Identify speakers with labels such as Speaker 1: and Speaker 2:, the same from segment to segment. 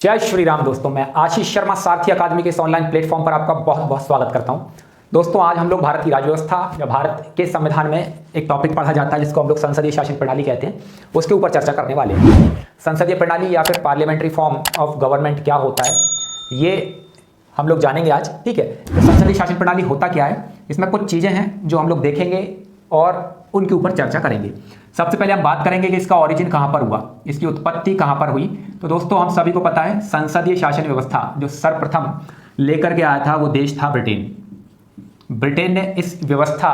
Speaker 1: जय श्री राम दोस्तों, मैं आशीष शर्मा सारथी अकादमी के इस ऑनलाइन प्लेटफॉर्म पर आपका बहुत बहुत स्वागत करता हूं। दोस्तों, आज हम लोग भारत की राज्य व्यवस्था या भारत के संविधान में एक टॉपिक पढ़ा जाता है जिसको हम लोग संसदीय शासन प्रणाली कहते हैं, उसके ऊपर चर्चा करने वाले हैं। संसदीय प्रणाली या फिर पार्लियामेंट्री फॉर्म ऑफ गवर्नमेंट क्या होता है, ये हम लोग जानेंगे आज। ठीक है, तो संसदीय शासन प्रणाली होता क्या है, इसमें कुछ चीज़ें हैं जो हम लोग देखेंगे और उनके ऊपर चर्चा करेंगे। सबसे पहले हम बात करेंगे कि इसका ओरिजिन कहां पर हुआ, इसकी उत्पत्ति कहां पर हुई। तो दोस्तों, हम सभी को पता है संसदीय शासन व्यवस्था जो सर्वप्रथम लेकर के आया था वो देश था ब्रिटेन। ब्रिटेन ने इस व्यवस्था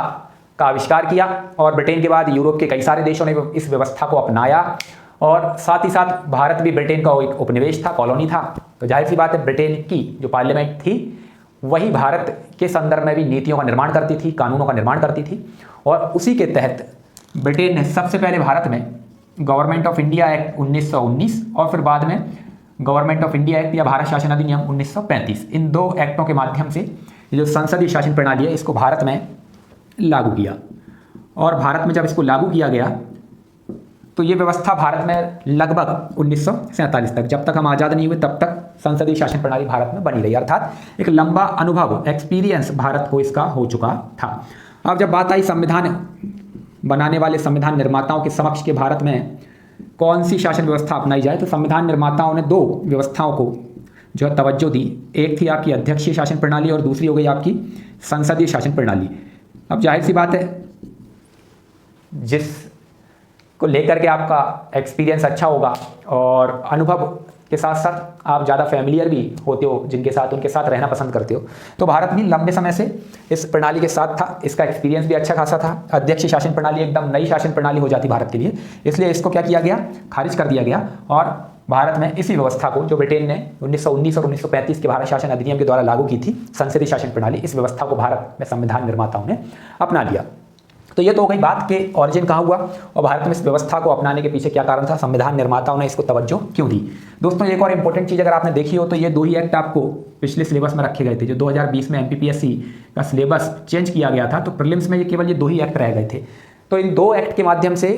Speaker 1: का आविष्कार किया और ब्रिटेन के बाद यूरोप के कई सारे देशों ने इस व्यवस्था को अपनाया और साथ ही साथ भारत भी ब्रिटेन का एक उपनिवेश था, कॉलोनी था। तो जाहिर सी बात है, ब्रिटेन की जो पार्लियामेंट थी वही भारत के संदर्भ में भी नीतियों का निर्माण करती थी, कानूनों का निर्माण करती थी। और उसी के तहत ब्रिटेन ने सबसे पहले भारत में गवर्नमेंट ऑफ इंडिया एक्ट 1919 और फिर बाद में गवर्नमेंट ऑफ इंडिया एक्ट या भारत शासन अधिनियम 1935, इन दो एक्टों के माध्यम से ये जो संसदीय शासन प्रणाली है इसको भारत में लागू किया। और भारत में जब इसको लागू किया गया तो ये व्यवस्था भारत में लगभग 1947 तक, जब तक हम आज़ाद नहीं हुए तब तक संसदीय शासन प्रणाली भारत में बनी रही, अर्थात एक लंबा अनुभव, एक्सपीरियंस भारत को इसका हो चुका था। अब जब बात आई संविधान बनाने वाले संविधान निर्माताओं के समक्ष के भारत में कौन सी शासन व्यवस्था अपनाई जाए, तो संविधान निर्माताओं ने दो व्यवस्थाओं को जो है तवज्जो दी। एक थी आपकी अध्यक्षीय शासन प्रणाली और दूसरी हो गई आपकी संसदीय शासन प्रणाली। अब जाहिर सी बात है, जिस को लेकर के आपका एक्सपीरियंस अच्छा होगा और अनुभव के साथ साथ आप ज़्यादा फैमिलियर भी होते हो, जिनके साथ उनके साथ रहना पसंद करते हो, तो भारत भी लंबे समय से इस प्रणाली के साथ था। इसका एक्सपीरियंस भी अच्छा खासा था। अध्यक्षीय शासन प्रणाली एकदम नई शासन प्रणाली हो जाती भारत के लिए, इसलिए इसको क्या किया गया, खारिज कर दिया गया। और भारत में इसी व्यवस्था को जो ब्रिटेन ने 1919 और 1935 के भारत शासन अधिनियम के द्वारा लागू की थी, संसदीय शासन प्रणाली, इस व्यवस्था को भारत में संविधान निर्माताओं ने अपना लिया। तो ये तो हो गई बात के ओरिजिन कहाँ हुआ और भारत में इस व्यवस्था को अपनाने के पीछे क्या कारण था, संविधान निर्माताओं ने इसको तवज्जो क्यों दी। दोस्तों, एक और इंपॉर्टेंट चीज़ अगर आपने देखी हो तो ये दो ही एक्ट आपको पिछले सिलेबस में रखे गए थे। जो 2020 में MPPSC का सिलेबस चेंज किया गया था तो प्रीलिम्स में ये केवल ये दो ही एक्ट रह गए थे। तो इन दो एक्ट के माध्यम से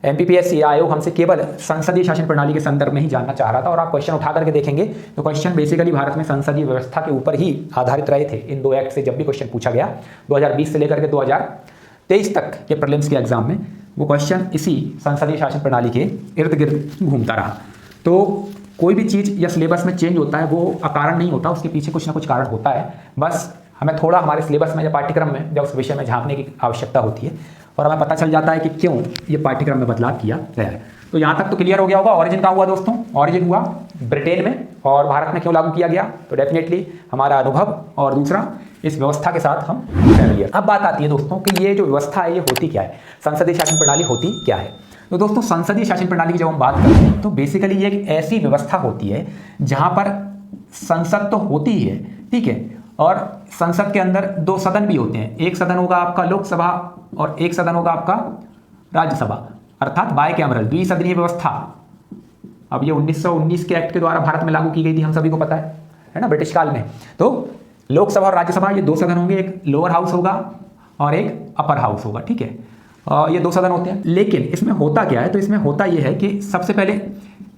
Speaker 1: MPPSC आयोग हमसे केवल संसदीय शासन प्रणाली के संदर्भ में ही जानना चाह रहा था। और आप क्वेश्चन उठा करके देखेंगे तो क्वेश्चन बेसिकली भारत में संसदीय व्यवस्था के ऊपर ही आधारित रहे थे। इन दो एक्ट से जब भी क्वेश्चन पूछा गया 2020 से लेकर के 2023 तक के प्रीलिम्स के एग्जाम में, वो क्वेश्चन इसी संसदीय शासन प्रणाली के इर्द गिर्द घूमता रहा। तो कोई भी चीज़ या सिलेबस में चेंज होता है वो अकारण नहीं होता, उसके पीछे कुछ ना कुछ कारण होता है। बस हमें थोड़ा हमारे सिलेबस में या पाठ्यक्रम में जब उस विषय में झांकने की आवश्यकता होती है और हमें पता चल जाता है कि क्यों ये पाठ्यक्रम में बदलाव किया गया है। तो यहाँ तक तो क्लियर हो गया होगा। ऑरिजिन कहाँ हुआ दोस्तों, ऑरिजिन हुआ ब्रिटेन में। और भारत में क्यों लागू किया गया, तो डेफिनेटली हमारा अनुभव और दूसरा इस व्यवस्था के साथ हम फैमिलियर। अब बात आती है दोस्तों कि ये जो व्यवस्था है ये होती क्या है, संसदीय शासन प्रणाली होती क्या है। तो दोस्तों, संसदीय शासन प्रणाली की जब हम बात करते हैं तो बेसिकली ये एक ऐसी व्यवस्था होती है जहां पर संसद तो होती ही है, ठीक है, और संसद के अंदर दो सदन भी होते हैं। एक सदन होगा आपका लोकसभा और एक सदन होगा आपका राज्यसभा, अर्थात बाइकैमरल, द्विसदनीय व्यवस्था। अब ये 1919 के एक्ट के द्वारा भारत में लागू की गई थी, हम सभी को पता है ना, ब्रिटिश काल में। तो लोकसभा और राज्यसभा ये दो सदन होंगे, एक लोअर हाउस होगा और एक अपर हाउस होगा, ठीक है। ये दो सदन होते हैं। लेकिन इसमें होता क्या है, तो इसमें होता ये है कि सबसे पहले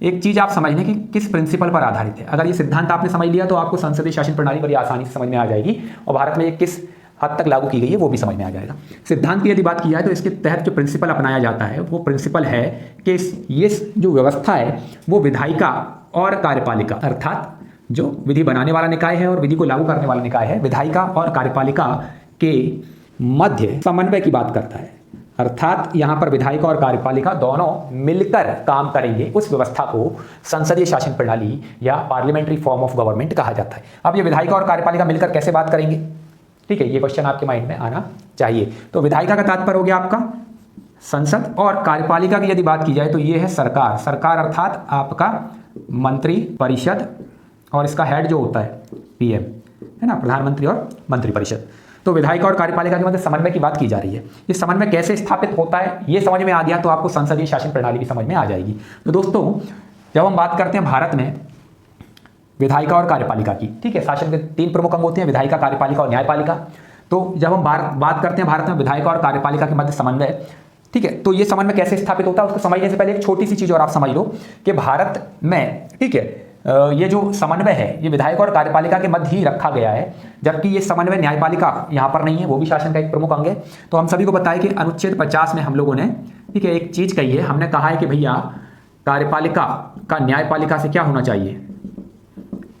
Speaker 1: एक चीज़ आप समझ लें कि किस प्रिंसिपल पर आधारित है। अगर ये सिद्धांत आपने समझ लिया तो आपको संसदीय शासन प्रणाली बड़ी आसानी से समझ में आ जाएगी और भारत में ये किस हद तक लागू की गई है वो भी समझ में आ जाएगा। सिद्धांत की यदि बात की जाए तो इसके तहत जो प्रिंसिपल अपनाया जाता है वो प्रिंसिपल है कि ये जो व्यवस्था है वो विधायिका और कार्यपालिका, अर्थात जो विधि बनाने वाला निकाय है और विधि को लागू करने वाला निकाय है, विधायिका और कार्यपालिका के मध्य समन्वय की बात करता है। अर्थात यहाँ पर विधायिका और कार्यपालिका दोनों मिलकर काम करेंगे, उस व्यवस्था को संसदीय शासन प्रणाली या पार्लियामेंट्री फॉर्म ऑफ गवर्नमेंट कहा जाता है। अब ये विधायिका और कार्यपालिका मिलकर कैसे बात करेंगे, ठीक है, ये क्वेश्चन आपके माइंड में आना चाहिए। तो विधायिका का तात्पर्य हो गया आपका संसद और कार्यपालिका की यदि बात की जाए तो ये है सरकार। सरकार अर्थात आपका मंत्री परिषद और इसका हेड जो होता है PM, है ना, प्रधानमंत्री और मंत्रिपरिषद। तो विधायिका और कार्यपालिका के मध्य समन्वय की बात की जा रही है। ये समन्वय कैसे स्थापित होता है ये समझ में आ गया तो आपको संसदीय शासन प्रणाली भी समझ में आ जाएगी। तो दोस्तों, जब हम बात करते हैं भारत में विधायिका और कार्यपालिका की, ठीक है, शासन के तीन प्रमुख अंग होते हैं, विधायिका, कार्यपालिका और न्यायपालिका। तो जब हम बात करते हैं भारत में विधायिका और कार्यपालिका के मध्य समन्वय, ठीक है, तो ये समन्वय कैसे स्थापित होता है उसको समझने से पहले एक छोटी सी चीज और आप समझ लो कि भारत में, ठीक है, ये जो समन्वय है ये विधायक और कार्यपालिका के मध्य ही रखा गया है, जबकि ये समन्वय न्यायपालिका यहाँ पर नहीं है, वो भी शासन का एक प्रमुख अंग है। तो हम सभी को बताया कि अनुच्छेद 50 में हम लोगों ने, ठीक है, एक चीज कही है, हमने कहा है कि भैया कार्यपालिका का न्यायपालिका से क्या होना चाहिए,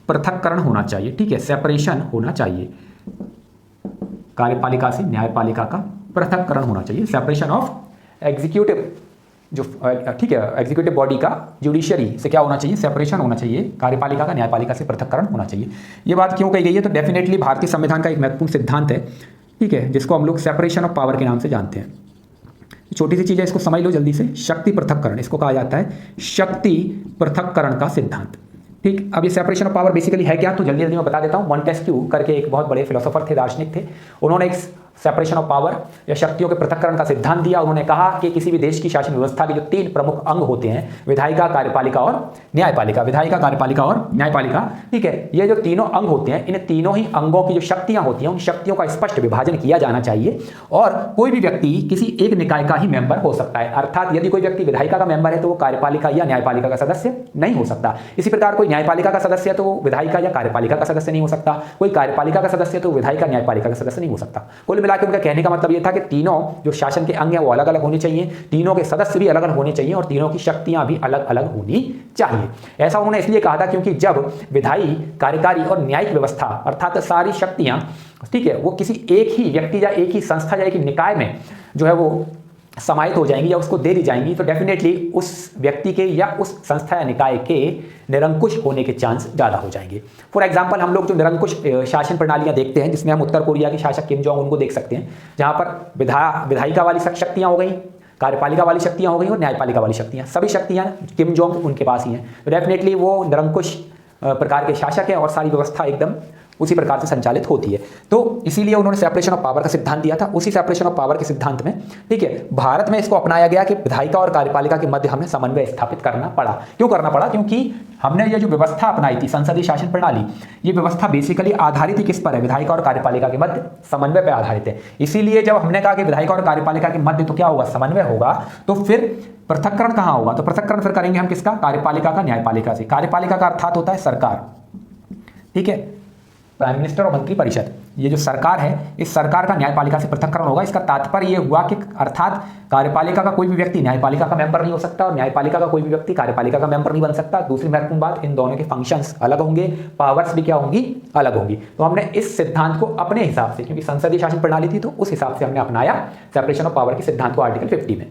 Speaker 1: पृथक्करण होना चाहिए, ठीक है, सेपरेशन होना चाहिए, कार्यपालिका से न्यायपालिका का पृथक्करण होना चाहिए, सेपरेशन ऑफ एग्जीक्यूटिव जो, ठीक है, एग्जीक्यूटिव बॉडी का जुडिशियरी से क्या होना चाहिए, सेपरेशन होना चाहिए, कार्यपालिका का न्यायपालिका से पृथक्करण होना चाहिए। ये बात क्यों कही गई है, तो डेफिनेटली भारतीय संविधान का एक महत्वपूर्ण सिद्धांत है, ठीक है, जिसको हम लोग सेपरेशन ऑफ पावर के नाम से जानते हैं। छोटी सी चीज़ है, इसको समझ लो जल्दी से, शक्ति पृथक्करण, इसको कहा जाता है शक्ति पृथक्करण का सिद्धांत। ठीक, अब ये सेपरेशन ऑफ पावर बेसिकली है क्या, तो जल्दी जल्दी मैं बता देता हूँ। मॉन्टेस्क्यू करके एक बहुत बड़े फिलोसोफर थे, दार्शनिक थे, उन्होंने एक सेपरेशन ऑफ पावर या शक्तियों के पृथक्करण का सिद्धांत दिया। उन्होंने कहा कि किसी भी देश की शासन व्यवस्था के जो 3 प्रमुख अंग होते हैं, विधायिका, कार्यपालिका और न्यायपालिका, विधायिका, कार्यपालिका और न्यायपालिका, ठीक है, ये जो तीनों अंग होते हैं, इन तीनों ही अंगों की जो शक्तियां होती हैं, उन शक्तियों का स्पष्ट विभाजन किया जाना चाहिए और कोई भी व्यक्ति किसी एक निकाय का ही मेंबर हो सकता है। अर्थात यदि कोई व्यक्ति विधायिका का मेंबर है तो वो कार्यपालिका या न्यायपालिका का सदस्य नहीं हो सकता। इसी प्रकार कोई न्यायपालिका का सदस्य है तो वो विधायिका या कार्यपालिका का सदस्य नहीं हो सकता, कोई कार्यपालिका का सदस्य है तो विधायिका न्यायपालिका का सदस्य नहीं हो सकता। कुल मिलाकर उनका कहने का मतलब यह था कि तीनों जो शासन के अंग हैं वो अलग अलग होने चाहिए, तीनों के सदस्य भी अलग अलग होने चाहिए और तीनों की शक्तियां भी अलग अलग होनी चाहिए। ऐसा उन्होंने इसलिए कहा था क्योंकि जब विधायी, कार्यकारी और न्यायिक व्यवस्था अर्थात सारी शक्तियां, ठीक है, वो किसी एक ही व्यक्ति या एक ही संस्था या एक ही निकाय में जो है वो समाहित हो जाएंगी या उसको दे दी जाएंगी, तो डेफिनेटली उस व्यक्ति के या उस संस्था या निकाय के निरंकुश होने के चांस ज़्यादा हो जाएंगे। फॉर एग्जांपल हम लोग जो निरंकुश शासन प्रणालियां देखते हैं, जिसमें हम उत्तर कोरिया के शासक किम जोंग उनको देख सकते हैं, जहां पर विधायिका वाली शक्तियां हो गई, कार्यपालिका वाली शक्तियां हो गई और न्यायपालिका वाली शक्तियां, सभी शक्तियां किम जोंग उनके पास ही हैं। तो डेफिनेटली वो निरंकुश प्रकार के शासक हैं और सारी व्यवस्था एकदम उसी प्रकार से संचालित होती है। तो इसीलिए उन्होंने सेपरेशन ऑफ पावर का सिद्धांत दिया था। उसी सेपरेशन ऑफ पावर के सिद्धांत में, ठीक है, भारत में इसको अपनाया गया कि विधायिका और कार्यपालिका के मध्य हमें समन्वय स्थापित करना पड़ा। क्यों करना पड़ा? क्योंकि हमने ये जो व्यवस्था अपनाई थी, संसदीय शासन प्रणाली, ये व्यवस्था बेसिकली आधारित ही किस पर है? विधायिका और कार्यपालिका के मध्य समन्वय पर आधारित है। इसीलिए जब हमने कहा कि विधायिका और कार्यपालिका के मध्य तो क्या होगा? समन्वय होगा। तो फिर पृथक्करण कहाँ होगा? तो पृथक्करण फिर करेंगे हम किसका? कार्यपालिका का न्यायपालिका से। कार्यपालिका का अर्थात होता है सरकार, ठीक है, प्राइम मिनिस्टर और मंत्री परिषद। ये जो सरकार है, इस सरकार का न्यायपालिका से पृथक्करण होगा। इसका तात्पर्य ये हुआ कि अर्थात कार्यपालिका का कोई भी व्यक्ति न्यायपालिका का मेंबर नहीं हो सकता और न्यायपालिका का कोई भी व्यक्ति कार्यपालिका का मेंबर नहीं बन सकता। दूसरी महत्वपूर्ण बात, इन दोनों के फंक्शंस अलग होंगे, पावर्स भी क्या होंगी? अलग होंगी। तो हमने इस सिद्धांत को अपने हिसाब से, क्योंकि संसदीय शासन प्रणाली थी, तो उस हिसाब से हमने अपनाया सेपरेशन ऑफ पावर के सिद्धांत को आर्टिकल 50 में।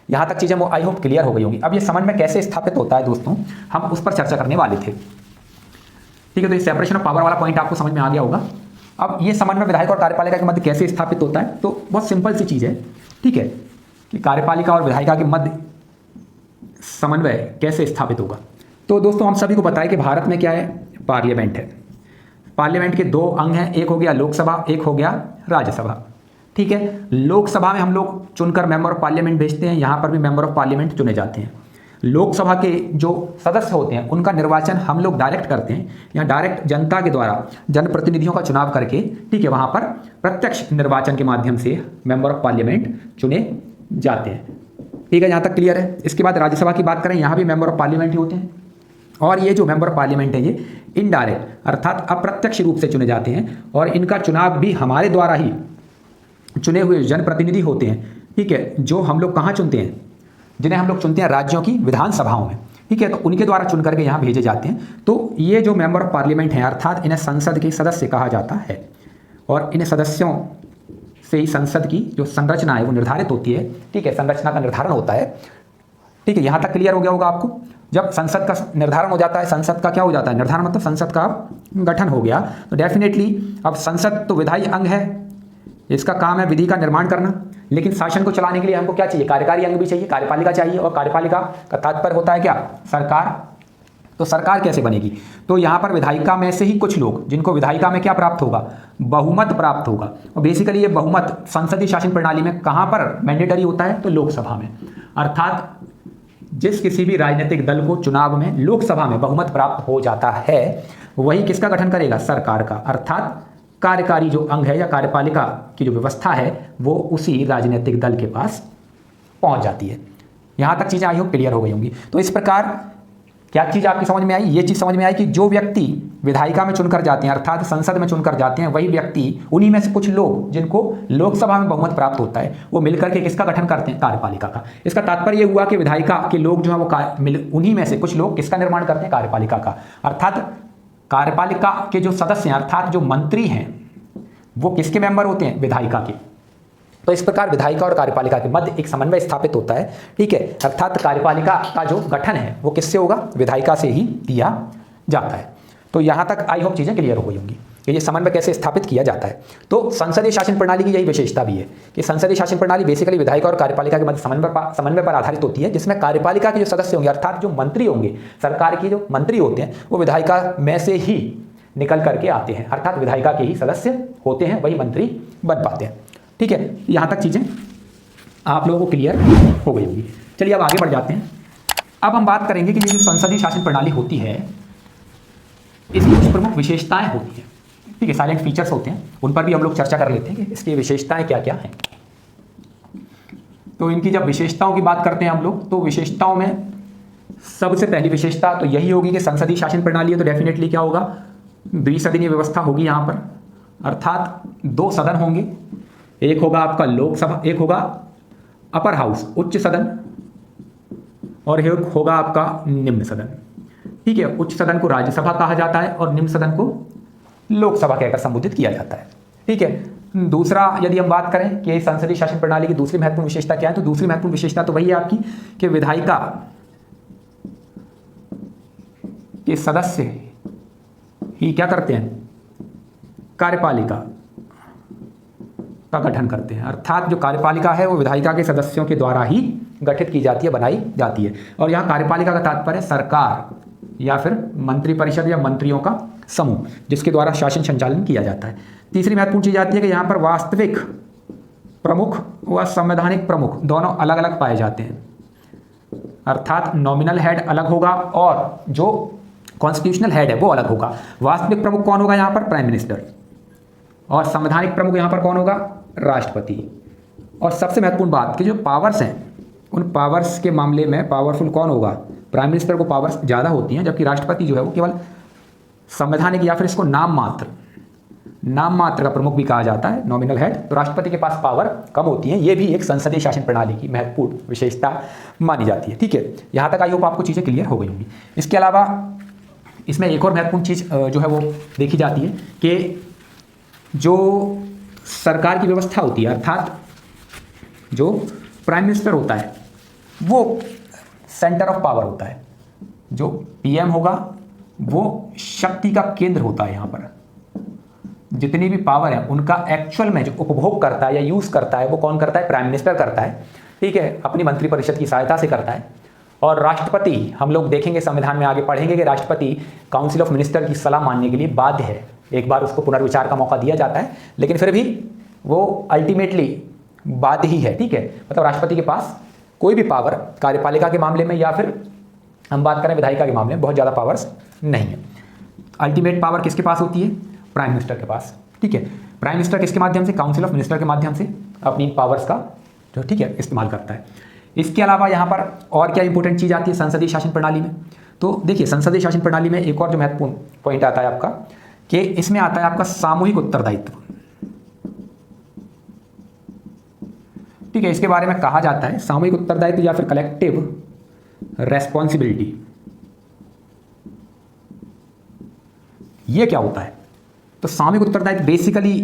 Speaker 1: यहाँ तक चीजें आई होप क्लियर हो गई होंगी। अब ये समन्वय कैसे स्थापित होता है दोस्तों, हम उस पर चर्चा करने वाले थे, ठीक है। तो ये सेपरेशन ऑफ पावर वाला पॉइंट आपको समझ में आ गया होगा। अब ये समन्वय विधायक और कार्यपालिका के मध्य कैसे स्थापित होता है, तो बहुत सिंपल सी चीज़ है, ठीक है, कि कार्यपालिका और विधायिका के मध्य समन्वय कैसे स्थापित होगा। तो दोस्तों हम सभी को पता है कि भारत में क्या है? पार्लियामेंट है। पार्लियामेंट के 2 अंग हैं, एक हो गया लोकसभा, एक हो गया राज्यसभा, ठीक है। लोकसभा में हम लोग चुनकर मेंबर ऑफ पार्लियामेंट भेजते हैं, यहाँ पर भी मेंबर ऑफ पार्लियामेंट चुने जाते हैं। लोकसभा के जो सदस्य होते हैं उनका निर्वाचन हम लोग डायरेक्ट करते हैं, या डायरेक्ट जनता के द्वारा जनप्रतिनिधियों का चुनाव करके, ठीक है, वहाँ पर प्रत्यक्ष निर्वाचन के माध्यम से मेंबर ऑफ पार्लियामेंट चुने जाते हैं, ठीक है। यहाँ तक क्लियर है। इसके बाद राज्यसभा की बात करें, यहाँ भी मेंबर ऑफ पार्लियामेंट ही होते हैं और ये जो मेंबर ऑफ पार्लियामेंट है ये इनडायरेक्ट अर्थात अप्रत्यक्ष रूप से चुने जाते हैं और इनका चुनाव भी हमारे द्वारा ही चुने हुए जनप्रतिनिधि होते हैं, ठीक है, जो हम लोग कहाँ चुनते हैं? जिन्हें हम लोग चुनते हैं राज्यों की विधानसभाओं में, ठीक है। तो उनके द्वारा चुन करके यहाँ भेजे जाते हैं। तो ये जो मेंबर ऑफ पार्लियामेंट हैं अर्थात इन्हें संसद के सदस्य कहा जाता है और इन सदस्यों से ही संसद की जो संरचना है वो निर्धारित होती है, ठीक है, संरचना का निर्धारण होता है, ठीक है। यहाँ तक क्लियर हो गया होगा आपको। जब संसद का निर्धारण हो जाता है, संसद का क्या हो जाता है? निर्धारण मतलब संसद का गठन हो गया। तो डेफिनेटली अब संसद तो विधायी अंग है, इसका काम है विधि का निर्माण करना, लेकिन शासन को चलाने के लिए हमको क्या चाहिए? कार्यकारी अंग भी चाहिए, कार्यपालिका चाहिए। और कार्यपालिका का तात्पर्य होता है क्या? सरकार। तो सरकार कैसे बनेगी? तो यहाँ पर विधायिका में से ही कुछ लोग, जिनको विधायिका में क्या प्राप्त होगा? बहुमत प्राप्त होगा। और बेसिकली ये बहुमत संसदीय शासन प्रणाली में कहाँ पर मैंडेटरी होता है? तो लोकसभा में। अर्थात जिस किसी भी राजनीतिक दल को चुनाव में लोकसभा में बहुमत प्राप्त हो जाता है, वही किसका गठन करेगा? सरकार का। अर्थात कार्यकारी जो अंग है या कार्यपालिका की जो व्यवस्था है वो उसी राजनीतिक दल के पास पहुंच जाती है। यहां तक चीजें आई हो क्लियर हो गई होंगी। तो इस प्रकार क्या चीज़ आपकी समझ में आई? ये चीज़ समझ में आई कि जो व्यक्ति विधायिका में चुनकर जाते हैं, अर्थात संसद में चुनकर जाते हैं, वही व्यक्ति, उन्हीं में से कुछ लोग जिनको लोकसभा में बहुमत प्राप्त होता है, वो मिलकर के किसका गठन करते हैं? कार्यपालिका का। इसका तात्पर्य ये हुआ कि विधायिका के लोग जो है वो उन्हीं में से कुछ लोग किसका निर्माण करते हैं? कार्यपालिका का। अर्थात कार्यपालिका के जो सदस्य हैं, अर्थात जो मंत्री हैं, वो किसके मेंबर होते हैं? विधायिका के। तो इस प्रकार विधायिका और कार्यपालिका के मध्य एक समन्वय स्थापित होता है, ठीक है। अर्थात कार्यपालिका का जो गठन है वो किससे होगा? विधायिका से ही किया जाता है। तो यहाँ तक आई होप चीज़ें क्लियर हो गई होंगी कि ये समन्वय कैसे स्थापित किया जाता है। तो संसदीय शासन प्रणाली की यही विशेषता भी है कि संसदीय शासन प्रणाली बेसिकली विधायिका और कार्यपालिका के मध्य समन्वय पर आधारित होती है, जिसमें कार्यपालिका के जो सदस्य होंगे, अर्थात जो मंत्री होंगे, सरकार के जो मंत्री होते हैं, वो विधायिका में से ही निकल करके आते हैं, अर्थात विधायिका के ही सदस्य होते हैं, वही मंत्री बन पाते हैं, ठीक है। यहाँ तक चीज़ें आप लोगों को क्लियर हो गई होगी। चलिए अब आगे बढ़ जाते हैं। अब हम बात करेंगे कि ये जो संसदीय शासन प्रणाली होती है, इसकी कुछ प्रमुख विशेषताएं होती हैं, ठीक है। साइलेंट फीचर्स होते हैं, उन पर भी हम लोग चर्चा कर लेते हैं कि इसकी विशेषताएं क्या क्या हैं। तो इनकी जब विशेषताओं की बात करते हैं हम लोग, तो विशेषताओं में सबसे पहली विशेषता तो यही होगी कि संसदीय शासन प्रणाली है तो डेफिनेटली क्या होगा? द्विसदनीय व्यवस्था होगी यहाँ पर, अर्थात 2 सदन होंगे। एक होगा आपका लोकसभा, एक होगा अपर हाउस, उच्च सदन, और एक होगा आपका निम्न सदन, ठीक है। उच्च सदन को राज्यसभा कहा जाता है और निम्न सदन को लोकसभा कहकर संबोधित किया जाता है, ठीक है। दूसरा यदि हम बात करें कि संसदीय शासन प्रणाली की दूसरी महत्वपूर्ण विशेषता क्या है, तो दूसरी महत्वपूर्ण विशेषता तो वही है आपकी कि विधायिका के सदस्य ही क्या करते हैं? कार्यपालिका का गठन करते हैं। अर्थात जो कार्यपालिका है वो विधायिका के सदस्यों के द्वारा ही गठित की जाती है, बनाई जाती है। और यहाँ कार्यपालिका का तात्पर्य सरकार या फिर मंत्रिपरिषद या मंत्रियों का समूह, जिसके द्वारा शासन संचालन किया जाता है। तीसरी महत्वपूर्ण चीज आती है कि यहाँ पर वास्तविक प्रमुख व संवैधानिक प्रमुख दोनों अलग अलग पाए जाते हैं। अर्थात नॉमिनल हेड अलग होगा और जो कॉन्स्टिट्यूशनल हेड है वो अलग होगा। वास्तविक प्रमुख कौन होगा यहाँ पर? Prime minister. और संवैधानिक प्रमुख यहाँ पर कौन होगा? राष्ट्रपति। और सबसे महत्वपूर्ण बात कि जो पावर्स हैं, उन पावर्स के मामले में पावरफुल कौन होगा? प्राइम मिनिस्टर को पावर्स ज़्यादा होती हैं, जबकि राष्ट्रपति जो है वो केवल संवैधानिक या फिर इसको नाम मात्र का प्रमुख भी कहा जाता है, नॉमिनल हेड। तो राष्ट्रपति के पास पावर कम होती है। ये भी एक संसदीय शासन प्रणाली की महत्वपूर्ण विशेषता मानी जाती है, ठीक है। यहाँ तक आई होप आपको चीज़ें क्लियर हो गई होंगी। इसके अलावा इसमें एक और महत्वपूर्ण चीज़ जो है वो देखी जाती है कि जो सरकार की व्यवस्था होती है, अर्थात जो प्राइम मिनिस्टर होता है वो सेंटर ऑफ पावर होता है। जो पीएम होगा वो शक्ति का केंद्र होता है। यहाँ पर जितनी भी पावर है उनका एक्चुअल में जो उपभोग करता है या यूज़ करता है वो कौन करता है? प्राइम मिनिस्टर करता है, ठीक है, अपनी मंत्रिपरिषद की सहायता से करता है। और राष्ट्रपति, हम लोग देखेंगे संविधान में आगे पढ़ेंगे कि राष्ट्रपति काउंसिल ऑफ मिनिस्टर की सलाह मानने के लिए बाध्य है। एक बार उसको पुनर्विचार का मौका दिया जाता है, लेकिन फिर भी वो अल्टीमेटली बाध्य ही है, ठीक है। मतलब राष्ट्रपति के पास कोई भी पावर कार्यपालिका के मामले में या फिर हम बात करें विधायिका के मामले में बहुत ज़्यादा पावर्स नहीं है। अल्टीमेट पावर किसके पास होती है? प्राइम मिनिस्टर के पास, ठीक है। प्राइम मिनिस्टर किसके माध्यम से? काउंसिल ऑफ मिनिस्टर के माध्यम से अपनी पावर्स का जो, ठीक है, इस्तेमाल करता है। इसके अलावा यहाँ पर और क्या इंपॉर्टेंट चीज़ आती है संसदीय शासन प्रणाली में? तो देखिए संसदीय शासन प्रणाली में एक और जो महत्वपूर्ण पॉइंट आता है आपका कि इसमें आता है आपका सामूहिक उत्तरदायित्व, ठीक है। इसके बारे में कहा जाता है सामूहिक उत्तरदायित्व या फिर कलेक्टिव रेस्पॉन्सिबिलिटी। ये क्या होता है? तो सामूहिक उत्तरदायित्व बेसिकली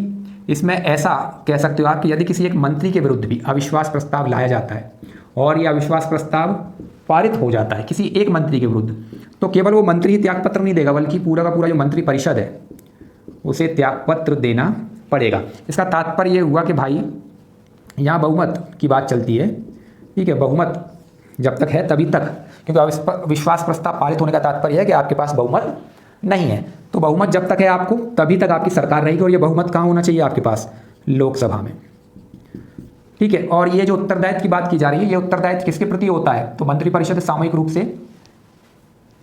Speaker 1: इसमें ऐसा कह सकते हो आप कि यदि किसी एक मंत्री के विरुद्ध भी अविश्वास प्रस्ताव लाया जाता है और यह अविश्वास प्रस्ताव पारित हो जाता है किसी एक मंत्री के विरुद्ध, तो केवल वो मंत्री ही त्यागपत्र नहीं देगा, बल्कि पूरा का पूरा जो मंत्री परिषद है उसे त्यागपत्र देना पड़ेगा। इसका तात्पर्य ये हुआ कि भाई यहाँ बहुमत की बात चलती है, ठीक है। बहुमत जब तक है तभी तक, क्योंकि अविश्वास प्रस्ताव पारित होने का तात्पर्य है कि आपके पास बहुमत नहीं है। तो बहुमत जब तक है आपको तभी तक आपकी सरकार रहेगी। और ये बहुमत कहाँ होना चाहिए? आपके पास लोकसभा में, ठीक है। और ये जो उत्तरदायित्व की बात की जा रही है, ये उत्तरदायित्व किसके प्रति होता है? तो मंत्रिपरिषद सामूहिक रूप से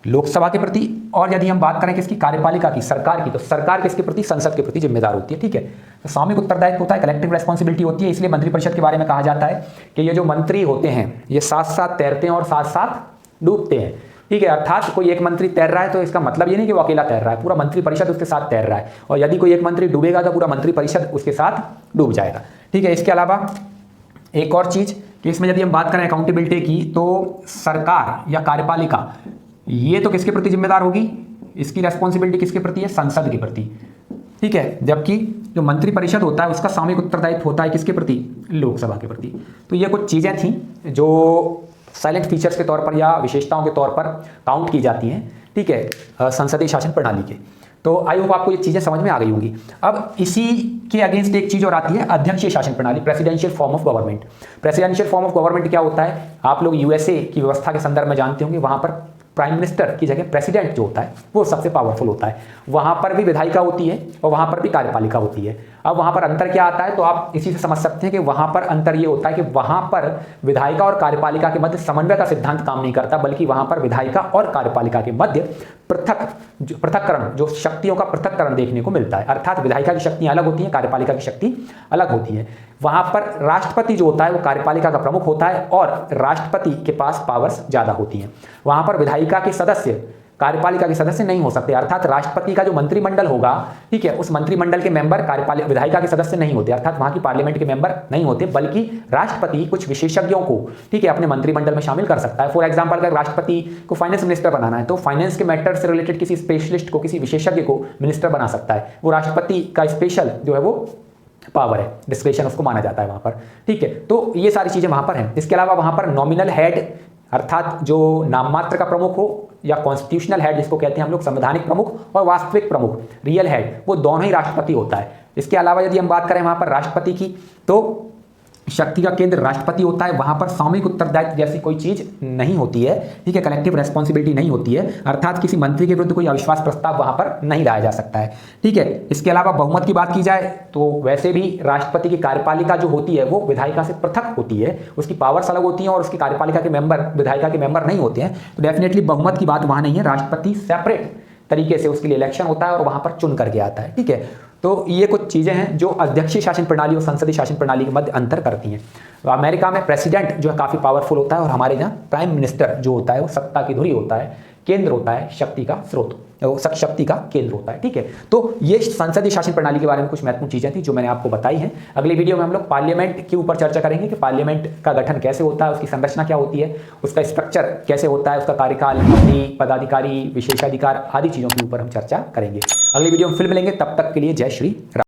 Speaker 1: लोकसभा के प्रति। और यदि हम बात करें किसकी? कार्यपालिका की, सरकार की, तो सरकार किसके प्रति? संसद के प्रति जिम्मेदार होती है, ठीक है। तो सामूहिक उत्तरदायित्व होता है, कलेक्टिव रेस्पॉन्सिबिलिटी होती है। इसलिए मंत्रिपरिषद के बारे में कहा जाता है कि ये जो मंत्री होते हैं ये साथ साथ तैरते हैं और साथ साथ डूबते हैं। ठीक है, अर्थात कोई एक मंत्री तैर रहा है तो इसका मतलब ये नहीं कि वो अकेला तैर रहा है, पूरा मंत्री परिषद उसके साथ तैर रहा है, और यदि कोई एक मंत्री डूबेगा तो पूरा मंत्री परिषद उसके साथ डूब जाएगा। ठीक है, इसके अलावा एक और चीज कि इसमें यदि हम बात करें अकाउंटेबिलिटी की, तो सरकार या कार्यपालिका ये तो किसके प्रति जिम्मेदार होगी, इसकी रेस्पॉन्सिबिलिटी किसके प्रति है, संसद के प्रति। ठीक है, जबकि जो मंत्री परिषद होता है उसका सामूहिक उत्तरदायित्व होता है किसके प्रति, लोकसभा के प्रति। तो ये कुछ चीजें थी जो साइलेंट फीचर्स के तौर पर या विशेषताओं के तौर पर काउंट की जाती हैं, ठीक है, संसदीय शासन प्रणाली के। तो आई होप आपको ये चीजें समझ में आ गई होंगी। अब इसी के अगेंस्ट एक चीज और आती है अध्यक्षीय शासन प्रणाली, presidential form of government. Presidential form of government क्या होता है, आप लोग यूएसए की व्यवस्था के संदर्भ में जानते होंगे, वहां पर प्राइम मिनिस्टर की जगह प्रेसिडेंट जो होता है वो सबसे पावरफुल होता है। वहां पर भी विधायिका होती है और वहां पर भी कार्यपालिका होती है। अब वहां पर अंतर क्या आता है, तो आप इसी से समझ सकते हैं कि वहां पर अंतर ये होता है कि वहां पर विधायिका और कार्यपालिका के मध्य समन्वय का सिद्धांत काम नहीं करता, बल्कि वहां पर विधायिका और कार्यपालिका के मध्य पृथक्करण, जो शक्तियों का पृथक्करण देखने को मिलता है। अर्थात विधायिका की शक्तियां अलग होती हैं, कार्यपालिका की शक्ति अलग होती है। वहां पर राष्ट्रपति जो होता है वो कार्यपालिका का प्रमुख होता है और राष्ट्रपति के पास पावर्स ज्यादा होती हैं। वहां पर विधायिका के सदस्य कार्यपालिका के सदस्य नहीं हो सकते, अर्थात राष्ट्रपति का जो मंत्रिमंडल होगा, ठीक है, उस मंत्रिमंडल के मेंबर कार्यपालिका विधायिका के सदस्य नहीं होते, अर्थात वहां की पार्लियामेंट के मेंबर नहीं होते, बल्कि राष्ट्रपति कुछ विशेषज्ञों को, ठीक है, अपने मंत्रिमंडल में शामिल कर सकता है। फॉर एग्जांपल, अगर राष्ट्रपति को फाइनेंस मिनिस्टर बनाना है तो फाइनेंस के मैटर से रिलेटेड किसी स्पेशलिस्ट को, किसी विशेषज्ञ को मिनिस्टर बना सकता है। वो राष्ट्रपति का स्पेशल जो है वो पावर है, डिस्क्रेशन उसको माना जाता है वहां पर। ठीक है, तो ये सारी चीजें वहां पर हैं। इसके अलावा वहां पर नॉमिनल हेड, अर्थात जो नाममात्र का प्रमुख हो, या कॉन्स्टिट्यूशनल हेड जिसको कहते हैं हम लोग, संवैधानिक प्रमुख, और वास्तविक प्रमुख, रियल हेड, वो दोनों ही राष्ट्रपति होता है। इसके अलावा यदि हम बात करें वहां पर राष्ट्रपति की, तो शक्ति का केंद्र राष्ट्रपति होता है। वहां पर सामूहिक उत्तरदायित्व जैसी कोई चीज नहीं होती है, ठीक है, कलेक्टिव रेस्पॉन्सिबिलिटी नहीं होती है, अर्थात किसी मंत्री के विरुद्ध कोई अविश्वास प्रस्ताव वहां पर नहीं लाया जा सकता है। ठीक है, इसके अलावा बहुमत की बात की जाए तो वैसे भी राष्ट्रपति की कार्यपालिका जो होती है वो विधायिका से पृथक होती है, उसकी पावर्स अलग होती हैं और उसकी कार्यपालिका के मेंबर विधायिका के मेंबर नहीं होते हैं। तो डेफिनेटली बहुमत की बात वहां नहीं है, राष्ट्रपति सेपरेट तरीके से उसके लिए इलेक्शन होता है और वहां पर चुन करके आता है। ठीक है, तो ये कुछ चीजें हैं जो अध्यक्षीय शासन प्रणाली और संसदीय शासन प्रणाली के मध्य अंतर करती हैं। तो अमेरिका में प्रेसिडेंट जो है काफी पावरफुल होता है और हमारे यहाँ प्राइम मिनिस्टर जो होता है वो सत्ता की धुरी होता है, केंद्र होता है, शक्ति का स्रोत, शक्ति का केंद्र होता है। ठीक है, तो ये संसदीय शासन प्रणाली के बारे में कुछ महत्वपूर्ण चीजें थी जो मैंने आपको बताई हैं। अगली वीडियो में हम लोग पार्लियामेंट के ऊपर चर्चा करेंगे कि पार्लियामेंट का गठन कैसे होता है, उसकी संरचना क्या होती है, उसका स्ट्रक्चर कैसे होता है, उसका कार्यकाल, पदाधिकारी, विशेषाधिकार आदि चीजों के ऊपर हम चर्चा करेंगे। अगली वीडियो में फिर मिलेंगे, तब तक के लिए जय श्री राम।